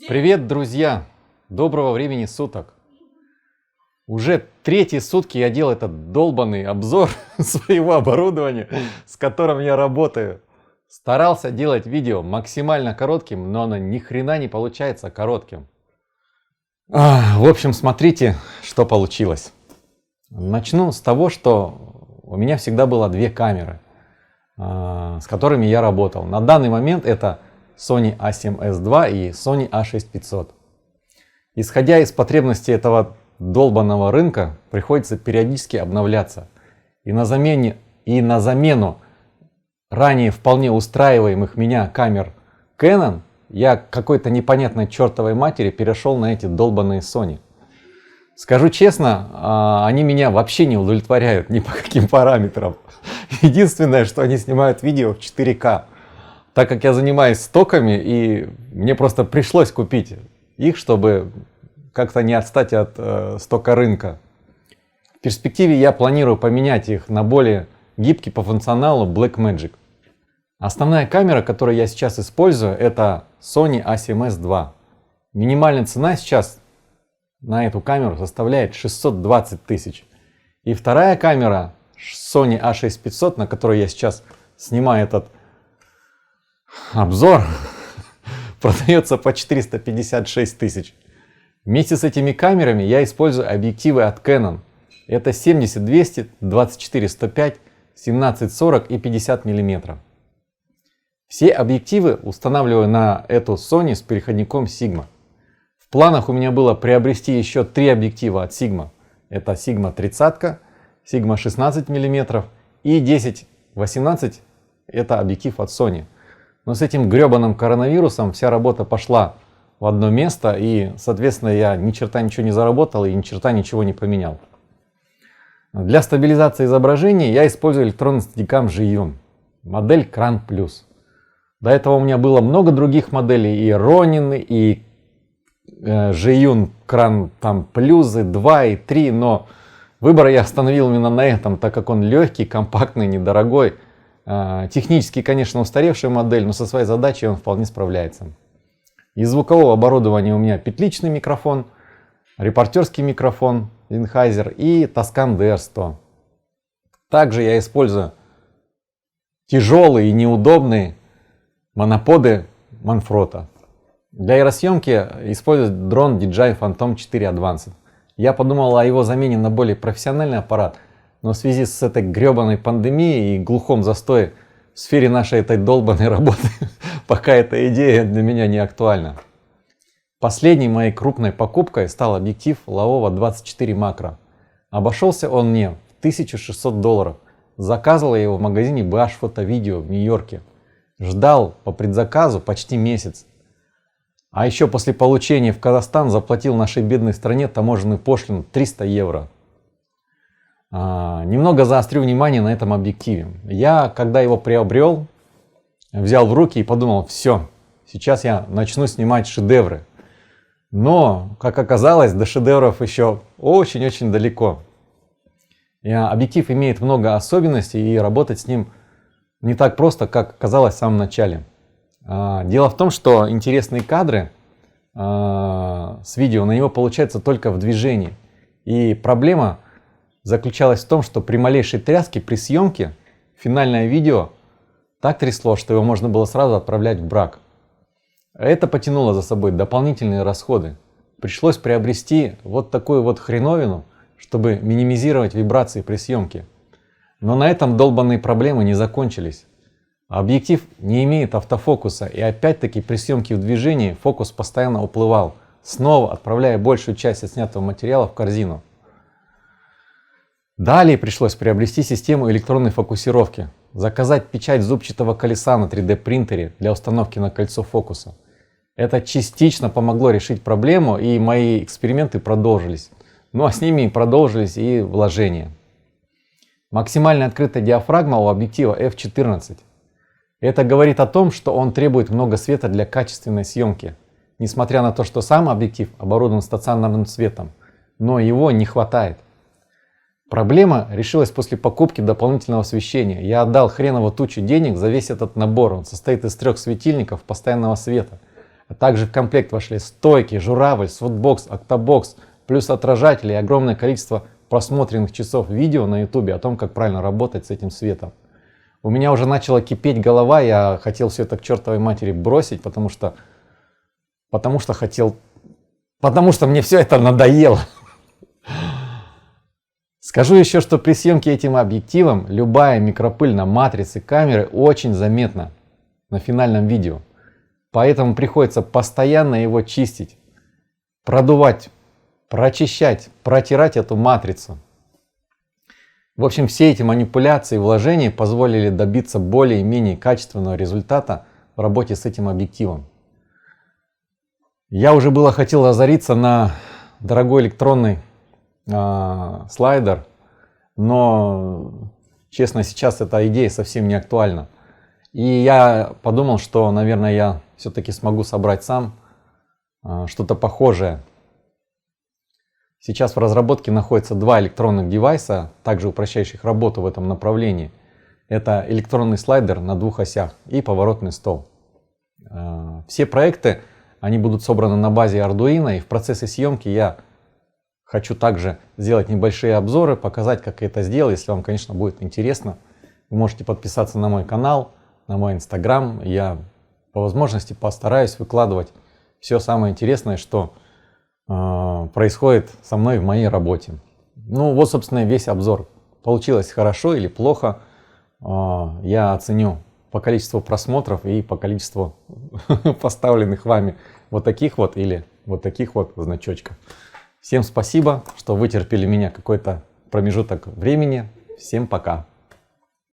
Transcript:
Привет, друзья! Доброго времени суток! Уже третьи сутки я делал этот долбанный обзор своего оборудования, с которым я работаю. Старался делать видео максимально коротким, но оно ни хрена не получается коротким. В общем, смотрите, что получилось. Начну с того, что у меня всегда было две камеры, с которыми я работал. На данный момент это Sony A7S II и Sony A6500. Исходя из потребностей этого долбанного рынка, приходится периодически обновляться. И на замену ранее вполне устраиваемых меня камер Canon, я какой-то непонятной чертовой матери перешел на эти долбанные Sony. Скажу честно, они меня вообще не удовлетворяют ни по каким параметрам. Единственное, что они снимают видео в 4К. Так как я занимаюсь стоками, и мне просто пришлось купить их, чтобы как-то не отстать от стока рынка. В перспективе я планирую поменять их на более гибкий по функционалу Blackmagic. Основная камера, которую я сейчас использую, это Sony A7S II. Минимальная цена сейчас на эту камеру составляет 620 тысяч. И вторая камера Sony A6500, на которой я сейчас снимаю этот обзор, продается по 456 тысяч. Вместе с этими камерами я использую объективы от Canon. Это 70-200, 24-105, 17-40 и 50 мм. Все объективы устанавливаю на эту Sony с переходником Sigma. В планах у меня было приобрести еще 3 объектива от Sigma. Это Sigma 30, Sigma 16 мм и 10-18 это объектив от Sony. Но с этим гребаным коронавирусом вся работа пошла в одно место, и, соответственно, я ни черта ничего не заработал и ни черта ничего не поменял. Для стабилизации изображения я использую электронный стадикам Zhiyun, модель Crane Plus. До этого у меня было много других моделей, и Ronin, и Zhiyun Crane там Plus, 2 и 3, но выбор я остановил именно на этом, так как он легкий, компактный, недорогой. Технически, конечно, устаревшая модель, но со своей задачей он вполне справляется. Из звукового оборудования у меня петличный микрофон, репортерский микрофон Sennheiser и Tascam DR100. Также я использую тяжелые и неудобные моноподы Manfrotto. Для аэросъемки использую дрон DJI Phantom 4 Advanced. Я подумал о его замене на более профессиональный аппарат, но в связи с этой гребаной пандемией и глухом застое в сфере нашей этой долбанной работы, пока эта идея для меня не актуальна. Последней моей крупной покупкой стал объектив Laowa 24 Macro. Обошелся он мне в $1600. Заказывал я его в магазине BH Photo Video в Нью-Йорке. Ждал по предзаказу почти месяц. А еще после получения в Казахстан заплатил нашей бедной стране таможенную пошлину 300 евро. Немного заострю внимание на этом объективе. Я, когда его приобрел, взял в руки и подумал, все, сейчас я начну снимать шедевры. Но, как оказалось, до шедевров еще очень-очень далеко. Объектив имеет много особенностей, и работать с ним не так просто, как казалось в самом начале. Дело в том, что интересные кадры с видео на него получаются только в движении. И проблема заключалась в том, что при малейшей тряске при съемке финальное видео так трясло, что его можно было сразу отправлять в брак. Это потянуло за собой дополнительные расходы. Пришлось приобрести вот такую вот хреновину, чтобы минимизировать вибрации при съемке. Но на этом долбанные проблемы не закончились. Объектив не имеет автофокуса, и опять-таки при съемке в движении фокус постоянно уплывал, снова отправляя большую часть отснятого материала в корзину. Далее пришлось приобрести систему электронной фокусировки, заказать печать зубчатого колеса на 3D принтере для установки на кольцо фокуса. Это частично помогло решить проблему, и мои эксперименты продолжились. Ну а с ними продолжились и вложения. Максимально открытая диафрагма у объектива f/14. Это говорит о том, что он требует много света для качественной съемки, несмотря на то, что сам объектив оборудован стационарным светом, но его не хватает. Проблема решилась после покупки дополнительного освещения. Я отдал хреново тучу денег за весь этот набор. Он состоит из 3 светильников постоянного света, Также в комплект вошли стойки, журавль, софтбокс, октобокс, плюс отражатели и огромное количество просмотренных часов видео на YouTube о том, как правильно работать с этим светом. У меня уже начала кипеть голова, я хотел все это к чертовой матери бросить, потому что мне все это надоело. Скажу еще, что при съемке этим объективом любая микропыль на матрице камеры очень заметна на финальном видео. Поэтому приходится постоянно его чистить, продувать, прочищать, протирать эту матрицу. В общем, все эти манипуляции и вложения позволили добиться более-менее качественного результата в работе с этим объективом. Я уже было хотел озариться на дорогой электронный слайдер, но, честно, сейчас эта идея совсем не актуальна. И я подумал, что, наверное, я все-таки смогу собрать сам что-то похожее. Сейчас в разработке находятся два электронных девайса, также упрощающих работу в этом направлении. Это электронный слайдер на двух осях и поворотный стол. Все проекты, они будут собраны на базе Arduino, и в процессе съемки я хочу также сделать небольшие обзоры, показать, как я это сделал. Если вам, конечно, будет интересно, вы можете подписаться на мой канал, на мой Instagram. Я по возможности постараюсь выкладывать все самое интересное, что происходит со мной в моей работе. Ну вот, собственно, весь обзор. Получилось хорошо или плохо, я оценю по количеству просмотров и по количеству поставленных вами вот таких вот или вот таких вот значочков. Всем спасибо, что вытерпели меня какой-то промежуток времени. Всем пока.